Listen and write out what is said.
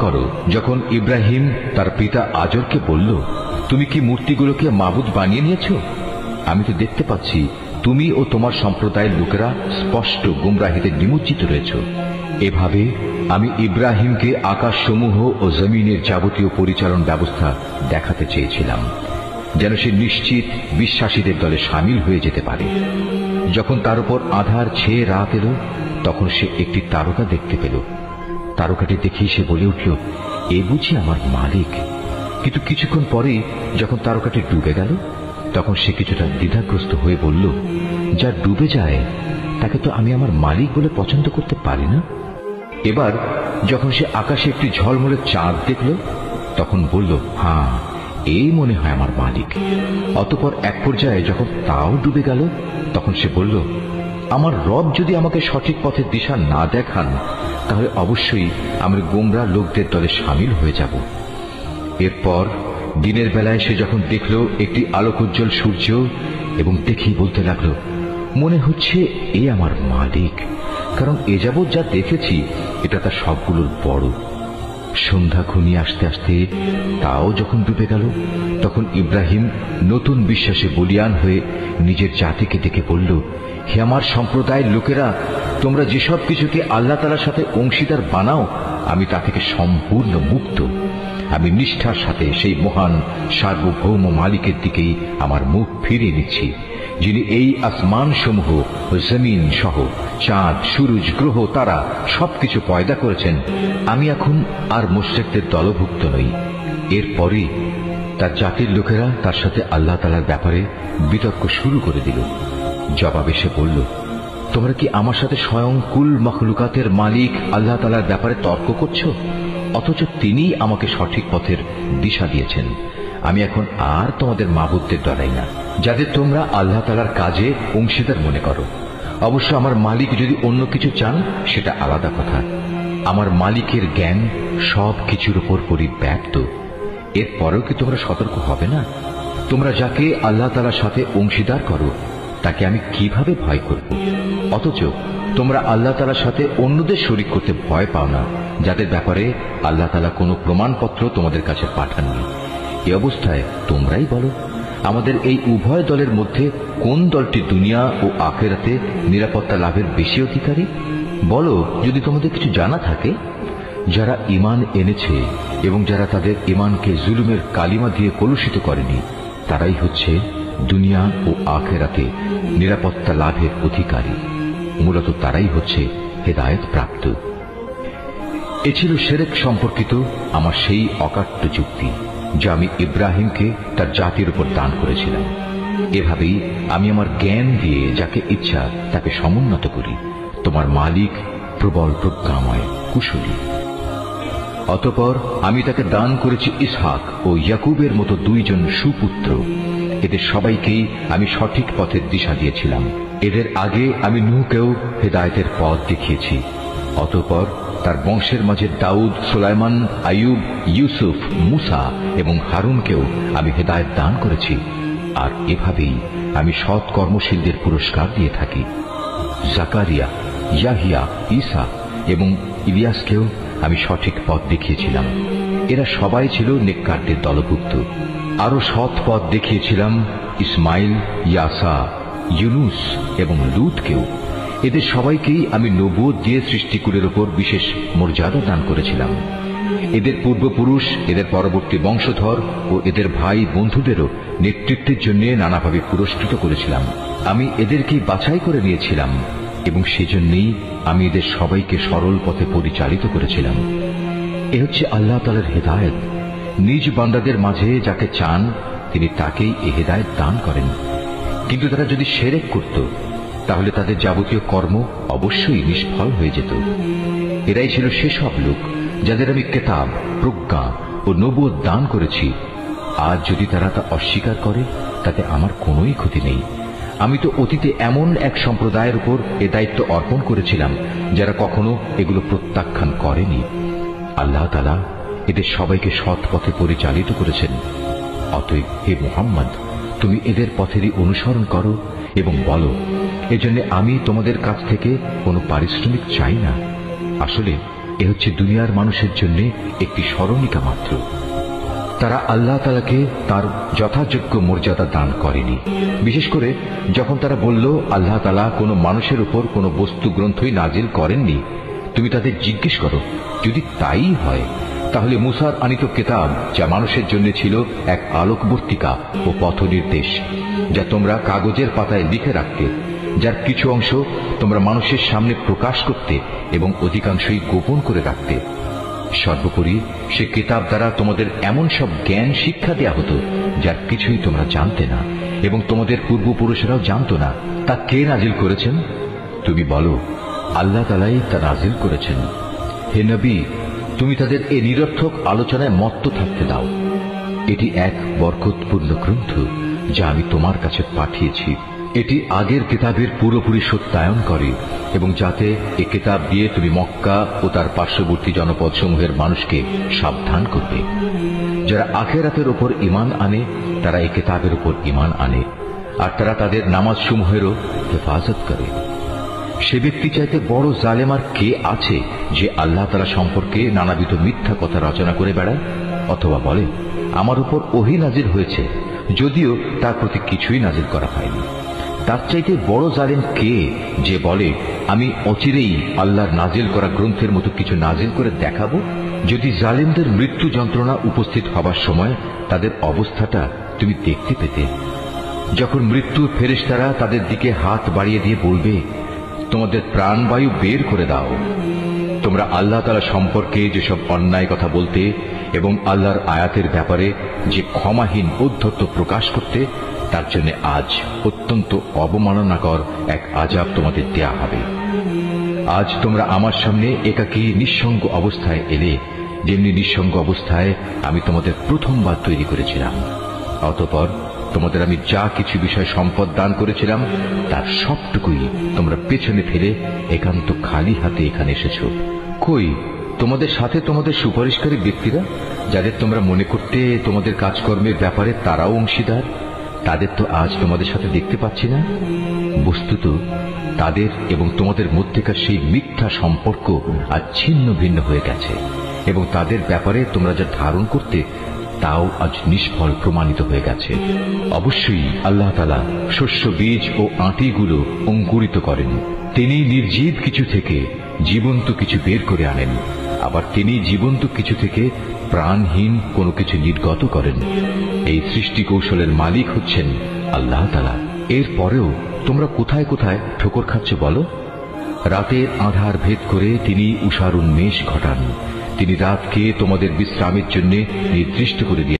করো যখন ইব্রাহিম তার পিতা আজরকে বলল, তুমি কি মূর্তিগুলোকে মাবুদ বানিয়ে নিয়েছ? আমি তো দেখতে পাচ্ছি তুমি ও তোমার সম্প্রদায়ের লোকেরা স্পষ্ট গুমরাহিতে নিমজ্জিত রয়েছ। এভাবে আমি ইব্রাহিমকে আকাশসমূহ ও জমিনের যাবতীয় পরিচালন ব্যবস্থা দেখাতে চেয়েছিলাম, যেন সে নিশ্চিত বিশ্বাসীদের দলে সামিল হয়ে যেতে পারে। যখন তার উপর আঁধার ছেয়ে রাত এলো, তখন সে একটি তারকা দেখতে পেল। তারকাটি দেখে সে বলে উঠল, এ বুঝি আমার মালিক। কিন্তু কিছুক্ষণ পরে যখন তারকাটি ডুবে গেল, তখন সে কিছুটা দ্বিধাগ্রস্ত হয়ে বলল, যা ডুবে যায় তাকে তো আমি আমার মালিক বলে পছন্দ করতে পারি না। এবার যখন সে আকাশে একটি ঝলমলে চাঁদ দেখল, তখন বলল, হ্যাঁ, এই মনে হয় আমার মালিক। অতঃপর এক পর্যায়ে যখন তাও ডুবে গেল, তখন সে বলল, আমার রব যদি আমাকে সঠিক পথের দিশা না দেখান, তাহলে অবশ্যই আমি গোমরা লোকদের দলে সামিল হয়ে যাব। এরপর দিনের বেলায় সে যখন দেখল একটি আলোকোজ্জ্বল সূর্য, এবং দেখেই বলতে লাগল, মনে হচ্ছে এ আমার মালিক, কারণ এ যাবৎ যা দেখেছি এটা তার সবগুলোর বড়। সন্ধ্যা ঘনিয়ে আসতে আসতে তাও যখন ডুবে গেল, তখন ইব্রাহিম নতুন বিশ্বাসে বলীয়ান হয়ে নিজের জাতিকে ডেকে বলল, হে আমার সম্প্রদায়ের লোকেরা, তোমরা যেসব কিছুকে আল্লাহ তাআলার সাথে অংশীদার বানাও, আমি তা থেকে সম্পূর্ণ মুক্ত। আমি নিষ্ঠার সাথে সেই মহান সার্বভৌম মালিকের দিকেই আমার মুখ ফিরিয়ে নিচ্ছি, যিনি এই আসমান সমূহ ও জমিন সহ চাঁদ, সূরজ, গ্রহ, তারা সবকিছু পয়দা করেছেন। আমি এখন আর মুশরিকদের দলভুক্ত নই। এরপরে তার জাতির লোকেরা তার সাথে আল্লাহ তাআলার ব্যাপারে বিতর্ক শুরু করে দিল। জবাবে সে বলল, তোমরা কি আমার সাথে স্বয়ং কুল মখলুকাতের মালিক আল্লাহ তাআলার ব্যাপারে তর্ক করছো, অথচ তিনিই আমাকে সঠিক পথের দিশা দিয়েছেন। আমি এখন আর তোমাদের মাবুদদের ডরাই না, যাদের তোমরা আল্লাহ তাআলার কাজে অংশীদার মনে করো। অবশ্য আমার মালিক যদি অন্য কিছু চান, সেটা আলাদা কথা। আমার মালিকের জ্ঞান সব কিছুর উপর পরিব্যাপ্ত। এরপরেও কি তোমরা সতর্ক হবে না? তোমরা যাকে আল্লাহ তাআলার সাথে অংশীদার করো, তাকে আমি কিভাবে ভয় করব? অথচ তোমরা আল্লাহ তাআলার সাথে অন্যদের শরীক করতে ভয় পাও না, যাদের ব্যাপারে আল্লাহ তাআলা কোনো প্রমাণপত্র তোমাদের কাছে পাঠাননি। এই অবস্থায় তোমরাই বলো, আমাদের এই উভয় দলের মধ্যে কোন দলটি দুনিয়া ও আখিরাতে নিরাপত্তা লাভের বেশি অধিকারী? বলো, যদি তোমাদের কিছু জানা থাকে। যারা ঈমান এনেছে এবং যারা তাদের ঈমানকে জুলুমের কালিমা দিয়ে কলুষিত করেনি, তারাই হচ্ছে দুনিয়া ও আখিরাতে নিরাপত্তা লাভের অধিকারী। মূলত তারাই হচ্ছে হেদায়েত প্রাপ্ত। এ ছিল শিরক সম্পর্কিত আমার সেই অকাট্য যুক্তি, যা আমি ইব্রাহিমকে তার জাতির উপর দান করেছিলাম। এভাবেই আমি আমার জ্ঞান দিয়ে যাকে ইচ্ছা তাকে সমুন্নত করি। তোমার মালিক প্রবল প্রজ্ঞাময়, কুশলী। অতঃপর আমি তাকে দান করেছি ইসহাক ও ইয়াকুবের মতো দুইজন সুপুত্র। এদের সবাইকেই আমি সঠিক পথের দিশা দিয়েছিলাম। এদের আগে আমি নূহকেও হেদায়েতের পথ দেখিয়েছি। অতঃপর তার বংশের মাঝে দাউদ, সুলাইমান, আইয়ুব, ইউসুফ, মুসা এবং হারুনকেও আমি হেদায়েত দান করেছি। আর এভাবেই আমি সৎ কর্মশীলদের পুরস্কার দিয়ে থাকি। জাকারিয়া, ইয়াহিয়া, ঈসা এবং ইলিয়াসকেও আমি সঠিক পথ দেখিয়েছিলাম। এরা সবাই ছিল নেককারদের দলভুক্ত। আরো সৎ পথ দেখিয়েছিলাম ইসমাইল, ইয়াসা, ইউনুস এবং লূতকেও। এদের সবাইকেই আমি নবুয়ত দিয়ে সৃষ্টিকুলের উপর বিশেষ মর্যাদা দান করেছিলাম। এদের পূর্বপুরুষ, এদের পরবর্তী বংশধর ও এদের ভাই বন্ধুদেরও নেতৃত্বের জন্য নানাভাবে পুরস্কৃত করেছিলাম। আমি এদেরকেই বাছাই করে নিয়েছিলাম এবং সেজন্যই আমি এদের সবাইকে সরল পথে পরিচালিত করেছিলাম। এ হচ্ছে আল্লাহ তাআলার হেদায়েত। নিজ বান্দাদের মাঝে যাকে চান তিনি তাকেই এ হেদায়েত দান করেন। কিন্তু তারা যদি শিরক করত, তাহলে তাদের যাবতীয় কর্ম অবশ্যই নিষ্ফল হয়ে যেত। এরাই ছিল সেসব লোক যাদের আমি কিতাব, প্রজ্ঞা ও নবুয়ত দান করেছি। আজ যদি তারা তা অস্বীকার করে, তাতে আমার কোনোই ক্ষতি নেই। আমি তো অতীতে এমন এক সম্প্রদায়ের উপর এ দায়িত্ব অর্পণ করেছিলাম যারা কখনো এগুলো প্রত্যাখ্যান করেনি। আল্লাহ তাআলা এদের সবাইকে সৎ পথে পরিচালিত করেছেন। অতএব হে মুহাম্মদ, তুমি এদের পথেরই অনুসরণ করো এবং বলো, এজন্য আমি তোমাদের কাছ থেকে কোনো পারিশ্রমিক চাই না। আসলে এ হচ্ছে দুনিয়ার মানুষের জন্য একটি স্মরণিকা মাত্র। তারা আল্লাহ তাআলাকে তার যথাযোগ্য মর্যাদা দান করেনি। বিশেষ করে যখন তারা বলল আল্লাহ তাআলা কোনো মানুষের উপর কোনো বস্তু গ্রন্থই নাজিল করেননি, তুমি তাদের জিজ্ঞেস করো যদি তাই হয় তাহলে মুসার আনিত কিতাব, যা মানুষের জন্য ছিল এক আলোকবর্তিকা ও পথ নির্দেশ, যা তোমরা কাগজের পাতায় লিখে রাখতে, যার কিছু অংশ তোমরা মানুষের সামনে প্রকাশ করতে এবং অধিকাংশই গোপন করে রাখতে। সর্বোপরি সে কিতাব দ্বারা তোমাদের এমন সব জ্ঞান শিক্ষা দেয়া হতো যার কিছুই তোমরা জানতে না এবং তোমাদের পূর্বপুরুষেরাও জানত না। তা কে নাজিল করেছেন? তুমি বলো, আল্লাহ তাআলাই তা নাজিল করেছেন। হে নবী, তুমি তাদের এই নিরর্থক আলোচনায় মত্ত থাকতে দাও। এটি এক বরকতপূর্ণ গ্রন্থ যা আমি তোমার কাছে পাঠিয়েছি। এটি আগের কিতাবের পুরোপুরি সত্যায়ন করে এবং যাতে এ কিতাব দিয়ে তুমি মক্কা ও তার পার্শ্ববর্তী জনপদ সমূহের মানুষকে সাবধান করবে। যারা আখিরাতের উপর ঈমান আনে তারা এই কিতাবের উপর ঈমান আনে, আর তারা তাদের নামাজ সমূহেরও হেফাজত করে। সে ব্যক্তি চাইতে বড় জালেম আর কে আছে যে আল্লাহ তাআলা সম্পর্কে নানাবিধ মিথ্যা কথা রচনা করে বেড়ায়, অথবা বলে আমার উপর ওহী নাজিল হয়েছে, যদিও তার প্রতি কিছুই নাজিল করা হয়নি। তার চাইতে বড় জালেম কে যে বলে আমি অচিরেই আল্লাহর নাজিল করা গ্রন্থের মতো কিছু নাজিল করে দেখাবো। যদি জালেমদের মৃত্যু যন্ত্রণা উপস্থিত হবার সময় তাদের অবস্থাটা তুমি দেখতে পেতে, যখন মৃত্যুর ফেরেশতারা তাদের দিকে হাত বাড়িয়ে দিয়ে বলবে তোমাদের প্রাণবায়ু বের করে দাও। তোমরা আল্লাহ তাআলা সম্পর্কে যেসব অন্যায় কথা বলতে এবং আল্লাহর আয়াতের ব্যাপারে যে ক্ষমাহীন ঔদ্ধত্য প্রকাশ করতে, তার জন্য আজ অত্যন্ত অবমাননাকর এক আযাব তোমাদের দেয়া হবে। আজ তোমরা আমার সামনে একাকী নিঃসঙ্গ অবস্থায় এলে, যেমনি নিঃসঙ্গ অবস্থায় আমি তোমাদের প্রথমবার তৈরি করেছিলাম। অতঃপর তোমাদের আমি যা কিছু বিষয় সম্পদ দান করেছিলাম তার সবটুকুই তোমরা পেছনে ফেলে একান্ত খালি হাতে এখানে এসেছো। কই তোমাদের সাথে তোমাদের সুপারিশকারী ব্যক্তিরা, যাদের তোমরা মনে করতে তোমাদের কাজকর্মের ব্যাপারে তারাও অংশীদার? তাদের তো আজ তোমাদের সাথে দেখতে পাচ্ছি না। বস্তুত তাদের এবং তোমাদের মধ্যেকার সেই মিথ্যা সম্পর্ক আজ ছিন্ন ভিন্ন হয়ে গেছে এবং তাদের ব্যাপারে তোমরা যা ধারণ করতে তাও আজ নিষ্ফল প্রমাণিত হয়ে গেছে। অবশ্যই আল্লাহ তাআলা শস্য বীজ ও আঁটিগুলো অঙ্কুরিত করেন। তিনি নির্জীব কিছু থেকে জীবন্ত কিছু বের করে আনেন, আবার তিনি জীবন্ত কিছু থেকে প্রাণহীন কোনো কিছু নির্গত করেন। এই সৃষ্টি কৌশলের মালিক হচ্ছেন আল্লাহ তাআলা। এর পরেও তোমরা কোথায় কোথায় ঠোকর খাচ্ছ বলো? রাতের আঁধার ভেদ করে তিনি উষার উন্মেষ ঘটান। তিনি রাতকে তোমাদের বিশ্রামের জন্য নির্দিষ্ট করে দিয়ে